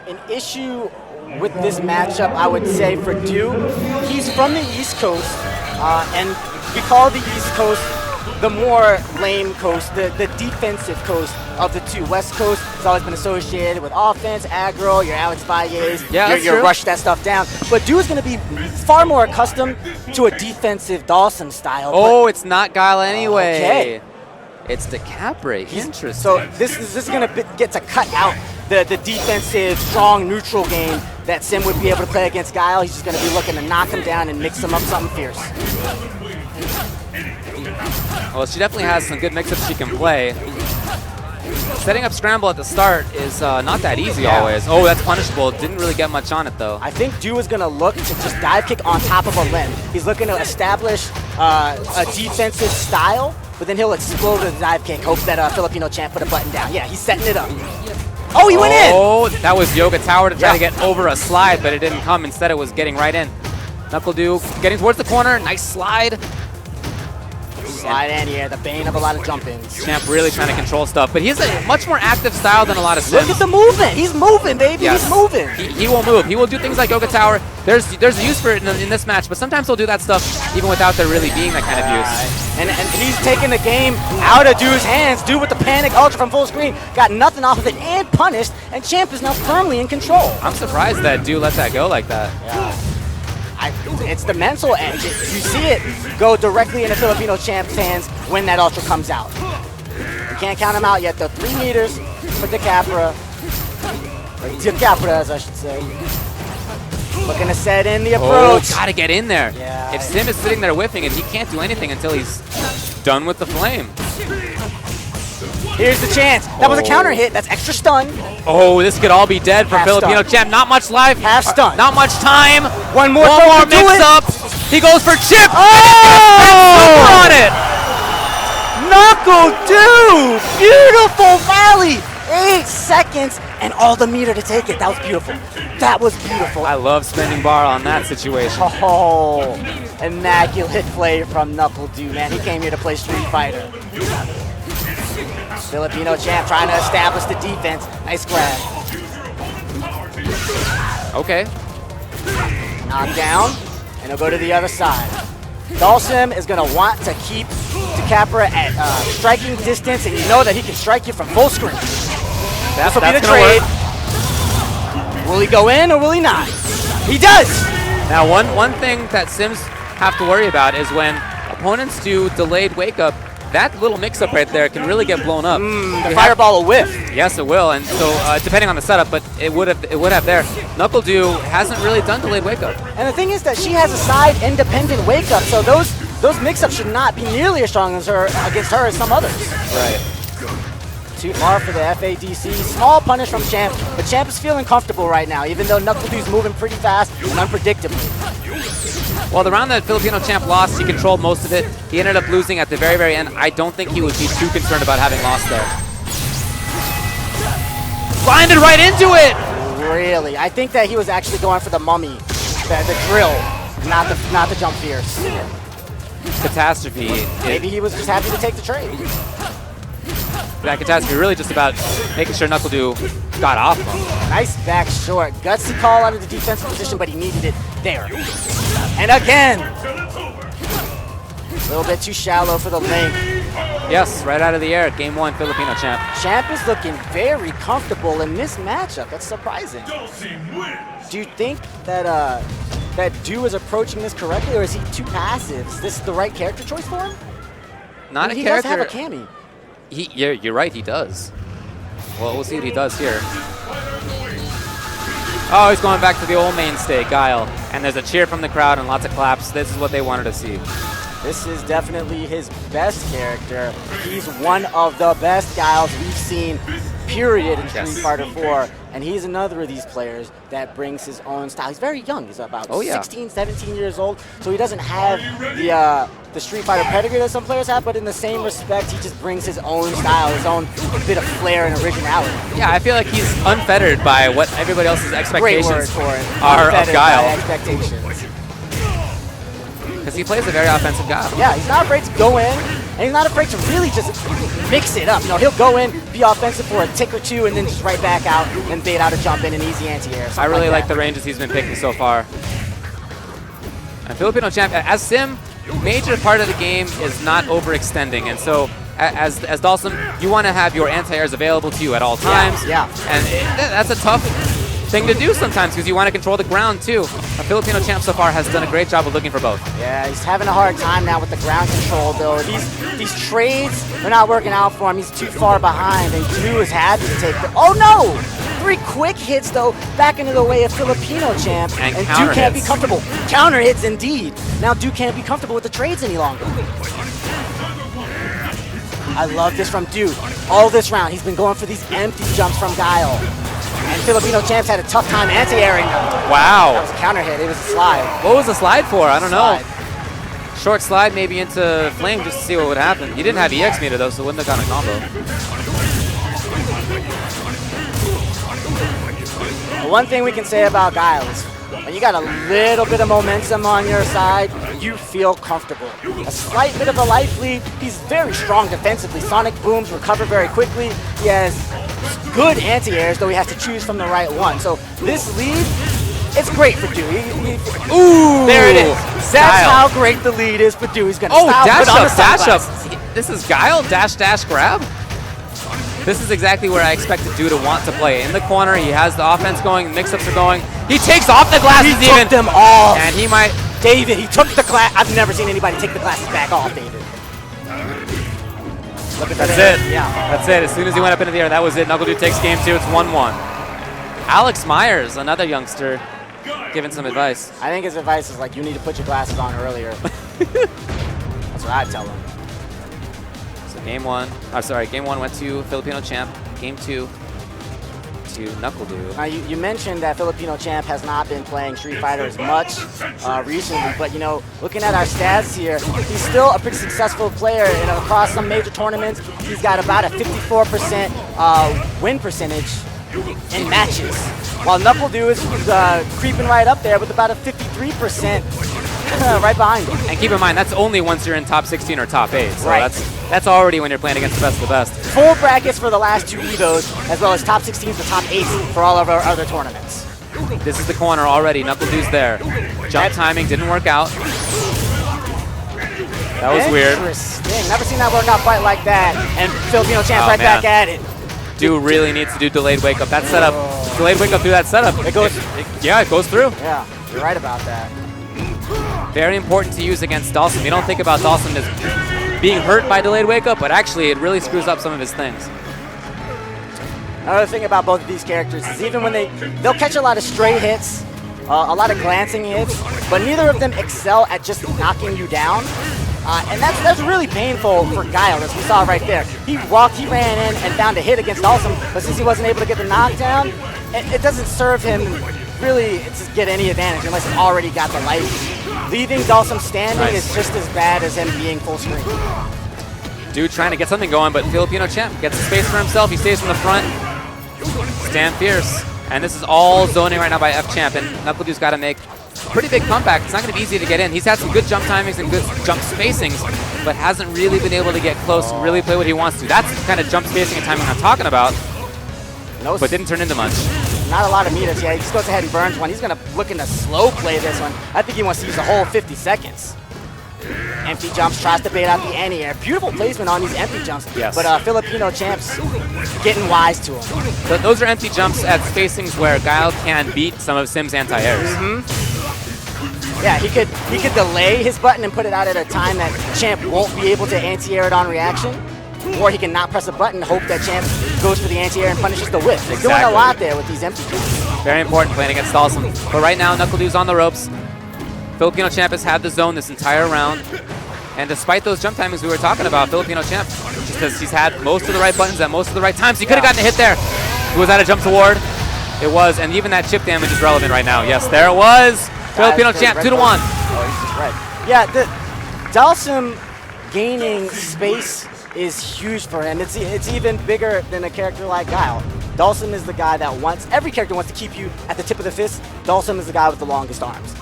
An issue with this matchup, I would say, for Dew, he's from the East Coast, and we call the East Coast the more lame coast, the defensive coast of the two. West Coast has always been associated with offense, aggro, your Alex Valles, your rush that stuff down. But Dew is going to be far more accustomed to a defensive Dhalsim style. Oh, it's not Guile anyway. Okay. It's Decapre. Interesting. So this is going to get to cut out the defensive, strong, neutral game that Sim would be able to play against Guile. He's just going to be looking to knock him down and mix him up something fierce. Well, she definitely has some good mix-ups she can play. Setting up scramble at the start is not that easy always. Oh, that's punishable. Didn't really get much on it, though. I think Dew is going to look to just dive kick on top of a limb. He's looking to establish a defensive style, but then he'll explode with a dive kick, hope that Filipino champ put a button down. Yeah, he's setting it up. Oh, he went in! Oh, that was Yoga Tower to try to get over a slide, but it didn't come. Instead, it was getting right in. Nuckledu getting towards the corner. Nice slide. Slide in here, the bane of a lot of jump-ins. Champ really trying to control stuff, but he has a much more active style than a lot of Sims. Look at the movement. He's moving, baby. Yes. He's moving. He will move. He will do things like Yoga Tower. There's a use for it in this match, but sometimes he'll do that stuff even without there really being that kind of use. And he's taking the game out of Dew's hands. Dew with the panic ultra from full screen. Got nothing off of it and punished, and Champ is now firmly in control. I'm surprised that Dew let that go like that. Yeah. It's the mental edge. You see it go directly into Filipino Champ's hands when that ultra comes out. You can't count him out yet, though. 3 meters for Decapre. Or Decapre, as I should say. Looking to set in the approach. Oh, gotta get in there. Yeah. If Sim is sitting there whiffing it, he can't do anything until he's done with the flame. Here's the chance. That was a counter hit. That's extra stun. Oh, this could all be dead for Filipino champ. Not much life. Half stun. Not much time. One more mix-up. He goes for chip. Oh! On it. Nuckledu. Beautiful rally. 8 seconds and all the meter to take it. That was beautiful. That was beautiful. I love spending bar on that situation. Oh, immaculate play from Nuckledu, man. He came here to play Street Fighter. Filipino champ trying to establish the defense. Nice grab. Okay. Knock down, and he'll go to the other side. Dhalsim is going to want to keep Decapre at striking distance, and you know that he can strike you from full screen. This will be the trade. Will he go in or will he not? He does! Now, one thing that Sims have to worry about is when opponents do delayed wake-up, that little mix-up right there can really get blown up. The fireball will whiff. Yes, it will, and so depending on the setup, but it would have there. Nuckledu hasn't really done delayed wake-up. And the thing is that she has a side independent wake-up, so those mix-ups should not be nearly as strong as against her as some others. Right. Too far for the FADC. Small punish from Champ, but Champ is feeling comfortable right now, even though Nuckledu's moving pretty fast and unpredictably. Well, the round that Filipino champ lost, he controlled most of it. He ended up losing at the very, very end. I don't think he would be too concerned about having lost there. Blinded right into it! Really? I think that he was actually going for the mummy, the drill, not the jump fierce. Catastrophe. Maybe he was just happy to take the trade. That catastrophe really just about making sure Nuckledu got off him. Nice back short. Gutsy call out of the defensive position, but he needed it there. And again! A little bit too shallow for the link. Yes, right out of the air. Game 1, Filipino champ. Champ is looking very comfortable in this matchup. That's surprising. Do you think that that Dew is approaching this correctly, or is he too passive? Is this the right character choice for him? Not a he character. He does have a Kami. You're right, he does. Well, we'll see what he does here. Oh, he's going back to the old mainstay, Guile. And there's a cheer from the crowd and lots of claps. This is what they wanted to see. This is definitely his best character. He's one of the best Guiles we've seen, period, in Street Fighter 4. And he's another of these players that brings his own style. He's very young. He's about 16, 17 years old. So he doesn't have the Street Fighter pedigree that some players have, but in the same respect, he just brings his own style, his own bit of flair and originality. Yeah, I feel like he's unfettered by what everybody else's expectations for it. are of Guile. Expectations. Because he plays a very offensive Guile. Yeah, he's not afraid to go in and he's not afraid to really just mix it up. You know, he'll go in, be offensive for a tick or two, and then just right back out and bait out a jump in an easy anti-air. I really like the ranges he's been picking so far. And Filipino champ, as Sim, major part of the game is not overextending, and so as Dhalsim, you want to have your anti-airs available to you at all times. Yeah. And that's a tough thing to do sometimes because you want to control the ground too. A Filipino champ so far has done a great job of looking for both. Yeah, he's having a hard time now with the ground control though. These trades, they're not working out for him. He's too far behind, and Du is happy to take the. Oh no! 3 quick hits though, back into the way of Filipino champ, and Du can't be comfortable. Counter hits indeed. Now Du can't be comfortable with the trades any longer. I love this from Du. All this round, he's been going for these empty jumps from Guile. And Filipino champs had a tough time anti-airing. Wow. That was a counter hit. It was a slide. What was the slide for? I don't know. Short slide maybe into Flame just to see what would happen. He didn't have EX meter though, so wouldn't have gotten a combo. One thing we can say about Guile is when you got a little bit of momentum on your side, you feel comfortable. A slight bit of a life lead, he's very strong defensively. Sonic booms recover very quickly. He has good anti-airs, though he has to choose from the right one. So this lead, it's great for Du. Ooh! There it is. That's Guile. how great the lead is for Du. He's going to Oh, style, dash put on the up, dash sunglasses. up. This is Guile, dash, dash, grab. This is exactly where I expected Du to want to play. In the corner, he has the offense going, mix-ups are going. He takes off the glasses He even. took them off. And he might... David, he took the glass. I've never seen anybody take the glasses back off, David. Look at That's that. it. Yeah. That's it. As soon as he went up into the air, that was it. Nuckledu takes game 2. It's 1-1. Alex Myers, another youngster, giving some advice. I think his advice is like, you need to put your glasses on earlier. That's what I'd tell him. So game 1 went to Filipino champ. Game 2 to Nuckledu. Now, you mentioned that Filipino champ has not been playing Street Fighter as much recently, but you know, looking at our stats here, he's still a pretty successful player. You know, across some major tournaments, he's got about a 54% win percentage in matches, while Nuckledu is creeping right up there with about a 53% right behind him. And keep in mind, that's only once you're in top 16 or top 8. So Right. that's already when you're playing against the best of the best. Full brackets for the last 2 EVOs, as well as top 16s to top 8s for all of our other tournaments. This is the corner already. Nuckledu's there. Jump timing didn't work out. That was weird. Interesting. Never seen that work out quite like that. And Filipino champ right man. back at it. Du really needs to do delayed wake up. That setup, delayed wake up through that setup. It goes. Yeah, it goes through. Yeah, you're right about that. Very important to use against Dhalsim. You don't think about Dhalsim as being hurt by delayed wake up, but actually it really screws up some of his things. Another thing about both of these characters is even when they'll catch a lot of stray hits, a lot of glancing hits, but neither of them excel at just knocking you down. And that's really painful for Guile, as we saw right there. He ran in and found a hit against Dhalsim, but since he wasn't able to get the knockdown, it doesn't serve him really to get any advantage unless he's already got the life. Leaving Dhalsim standing is just as bad as him being full screen. Du trying to get something going, but Filipino champ gets the space for himself. He stays from the front. Stand fierce. And this is all zoning right now by F champ, and Nuckledu's got to make a pretty big comeback. It's not going to be easy to get in. He's had some good jump timings and good jump spacings, but hasn't really been able to get close and really play what he wants to. That's the kind of jump spacing and timing I'm talking about, but didn't turn into much. Not a lot of meters. Yeah, he just goes ahead and burns one. He's going to looking to slow play this one. I think he wants to use the whole 50 seconds. Empty jumps, tries to bait out the anti-air. Beautiful placement on these empty jumps, yes. But Filipino champs getting wise to him. So those are empty jumps at spacings where Guile can beat some of Sim's anti-airs. Yeah, he could delay his button and put it out at a time that Champ won't be able to anti-air it on reaction. Or he can not press a button, hope that Champ goes for the anti-air and punishes the whiff. He's doing a lot there with these empty jumps. Very important playing against Dhalsim. But right now, Nuckledu's on the ropes. Filipino champ has had the zone this entire round. And despite those jump timings we were talking about, Filipino champ, just because he's had most of the right buttons at most of the right times, he could have gotten a hit there. Was that a jump toward? It was, and even that chip damage is relevant right now. Yes, there it was. Filipino champ, 2-1. Oh, he's just right. Yeah, the Dhalsim gaining space is huge for him. It's even bigger than a character like Guile. Dhalsim is the guy that every character wants to keep you at the tip of the fist. Dhalsim is the guy with the longest arms.